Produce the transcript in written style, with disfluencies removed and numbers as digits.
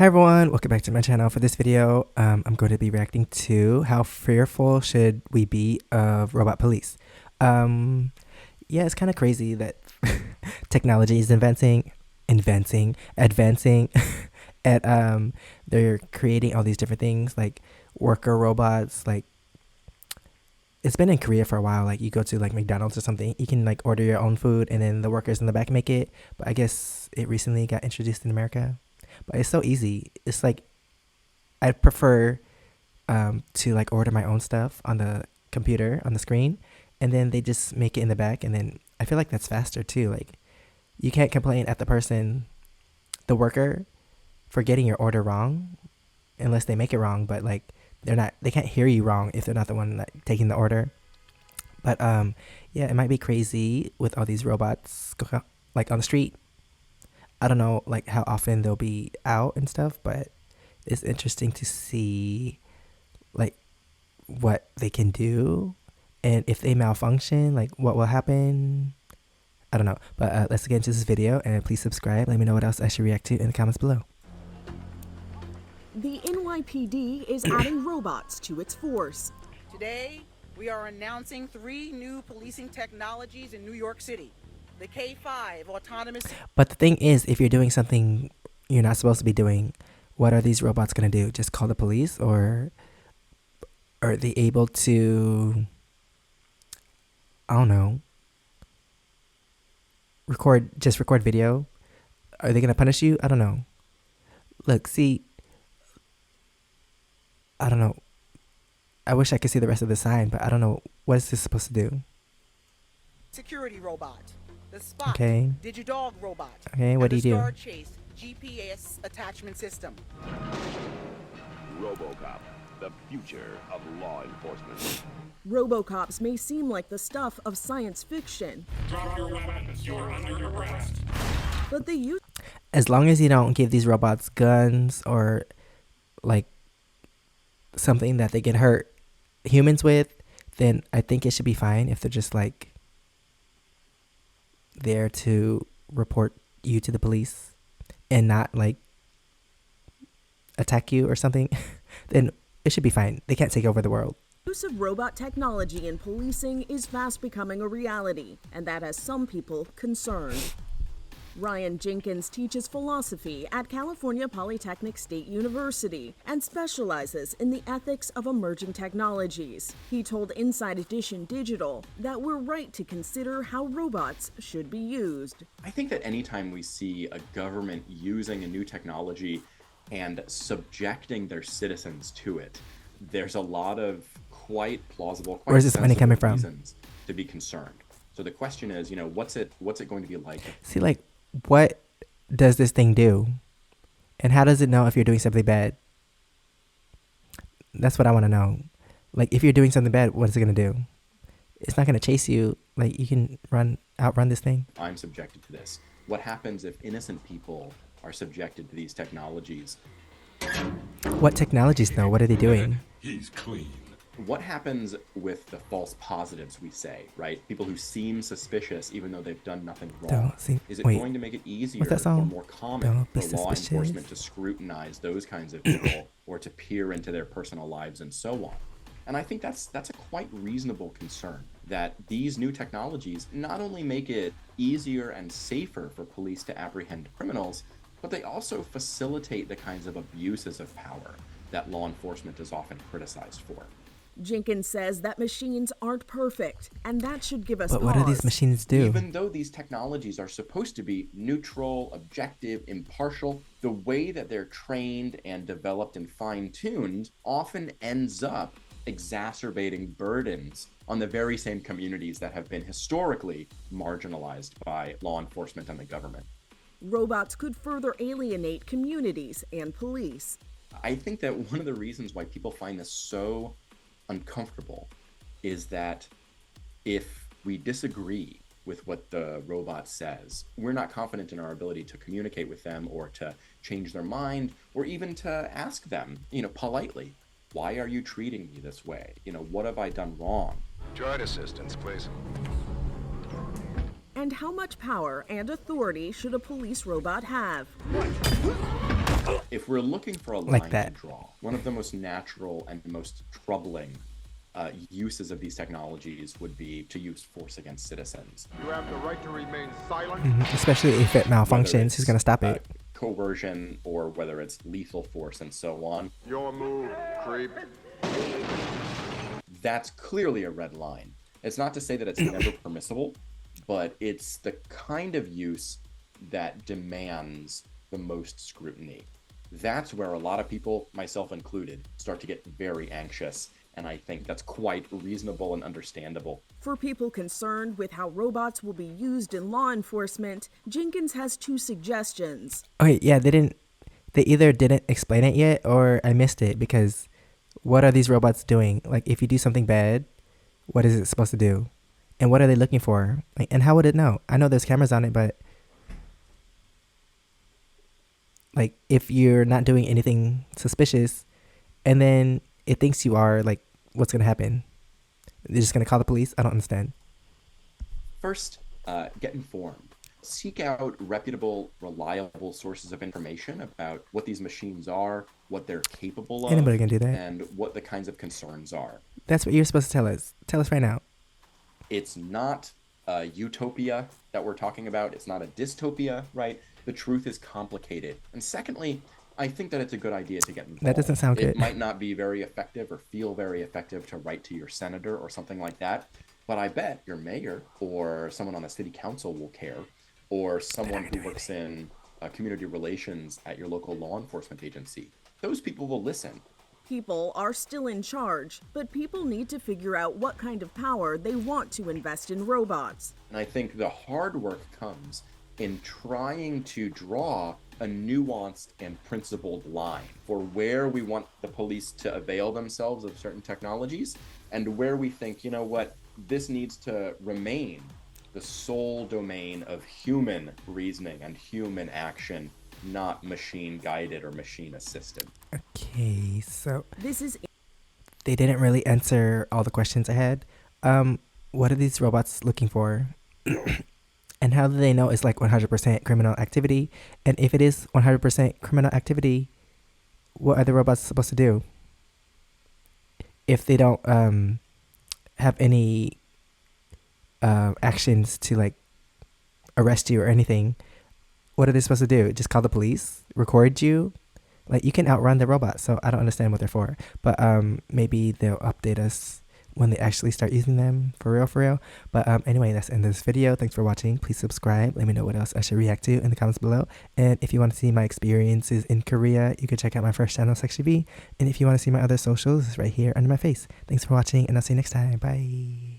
Hi everyone, welcome back to my channel. For this video, I'm going to be reacting to how fearful should we be of robot police. Yeah, it's kind of crazy that technology is advancing, and they're creating all these different things like worker robots. Like it's been in Korea for a while. Like you go to like McDonald's or something, you can like order your own food, and then the workers in the back make it. But I guess it recently got introduced in America. But it's so easy. It's like I prefer to like order my own stuff on the computer on the screen, and then they just make it in the back, and then I feel like that's faster too. Like you can't complain at the person, the worker, for getting your order wrong, unless they make it wrong. But like they can't hear you wrong if they're not the one like, taking the order. But yeah, it might be crazy with all these robots like on the street. I don't know like how often they'll be out and stuff, but it's interesting to see like what they can do, and if they malfunction, like what will happen. I don't know, but let's get into this video, and please subscribe. Let me know what else I should react to in the comments below. The NYPD is adding robots to its force. Today, we are announcing 3 new policing technologies in New York City. The K5 autonomous... But the thing is, if you're doing something you're not supposed to be doing, what are these robots going to do? Just call the police? Or are they able to, I don't know, record video? Are they going to punish you? I don't know. Look, see, I don't know. I wish I could see the rest of the sign, but I don't know. What is this supposed to do? Security robot. The Spot Okay. Digidog robot. Okay, what do you do? The Star Chase GPS attachment system. RoboCop, the future of law enforcement. Robocops may seem like the stuff of science fiction. Drop your weapons, you're under arrest. But they use... As long as you don't give these robots guns or like something that they can hurt humans with, then I think it should be fine if they're just like there to report you to the police and not like attack you or something. Then it should be fine. They can't take over the world. Use of robot technology in policing is fast becoming a reality, and that has some people concerned. Ryan Jenkins teaches philosophy at California Polytechnic State University and specializes in the ethics of emerging technologies. He told Inside Edition Digital that we're right to consider how robots should be used. I think that anytime we see a government using a new technology and subjecting their citizens to it, there's a lot of quite plausible, Where's this money coming from? reasons to be concerned. So the question is, what's it going to be like? See, like, what does this thing do? And how does it know if you're doing something bad? That's what I want to know. Like, if you're doing something bad, what is it going to do? It's not going to chase you. Like, you can outrun this thing. I'm subjected to this. What happens if innocent people are subjected to these technologies? What technologies, though? What are they doing? He's clean. What happens with the false positives we say, right? People who seem suspicious even though they've done nothing wrong. Is it going to make it easier or more common for law enforcement to scrutinize those kinds of people or to peer into their personal lives and so on? And I think that's a quite reasonable concern, that these new technologies not only make it easier and safer for police to apprehend criminals, but they also facilitate the kinds of abuses of power that law enforcement is often criticized for. Jenkins says that machines aren't perfect, and that should give us But what do these machines do? Even though these technologies are supposed to be neutral, objective, impartial, the way that they're trained and developed and fine-tuned often ends up exacerbating burdens on the very same communities that have been historically marginalized by law enforcement and the government. Robots could further alienate communities and police. I think that one of the reasons why people find this so uncomfortable is that if we disagree with what the robot says, we're not confident in our ability to communicate with them or to change their mind or even to ask them, politely, why are you treating me this way? What have I done wrong? Droid assistance, please. And how much power and authority should a police robot have? If we're looking for a line like that. to draw, one of the most natural and most troubling uses of these technologies would be to use force against citizens. You have the right to remain silent. Especially if it malfunctions, who's going to stop it? Coercion, or whether it's lethal force and so on. Your move, creep. That's clearly a red line. It's not to say that it's never permissible, but it's the kind of use that demands the most scrutiny. That's where a lot of people, myself included, start to get very anxious. And I think that's quite reasonable and understandable. For people concerned with how robots will be used in law enforcement, Jenkins has 2 suggestions. Okay, yeah, they either didn't explain it yet or I missed it, because what are these robots doing? Like, if you do something bad, what is it supposed to do? And what are they looking for? Like, and how would it know? I know there's cameras on it, but like, if you're not doing anything suspicious and then it thinks you are, like, what's going to happen? They're just going to call the police? I don't understand. First, get informed. Seek out reputable, reliable sources of information about what these machines are, what they're capable of, Anybody can do that. And what the kinds of concerns are. That's what you're supposed to tell us. Tell us right now. It's not a utopia that we're talking about. It's not a dystopia, right? The truth is complicated. And secondly, I think that it's a good idea to get involved. That doesn't sound good. It might not be very effective or feel very effective to write to your senator or something like that, but I bet your mayor or someone on the city council will care, or someone who works in community relations at your local law enforcement agency. Those people will listen. People are still in charge, but people need to figure out what kind of power they want to invest in robots. And I think the hard work comes in trying to draw a nuanced and principled line for where we want the police to avail themselves of certain technologies and where we think, you know what, this needs to remain the sole domain of human reasoning and human action, not machine guided or machine assisted. Okay, so they didn't really answer all the questions I had. What are these robots looking for? And how do they know it's like 100% criminal activity? And if it is 100% criminal activity, what are the robots supposed to do? If they don't have any actions to like arrest you or anything, what are they supposed to do? Just call the police? Record you? Like, you can outrun the robot, so I don't understand what they're for. But maybe they'll update us when they actually start using them for real. But anyway, that's the end of this video. Thanks for watching. Please subscribe. Let me know what else I should react to in the comments below. And if you want to see my experiences in Korea, you can check out my first channel, SEKSHI. And if you want to see my other socials, it's right here under my face. Thanks for watching, and I'll see you next time. Bye.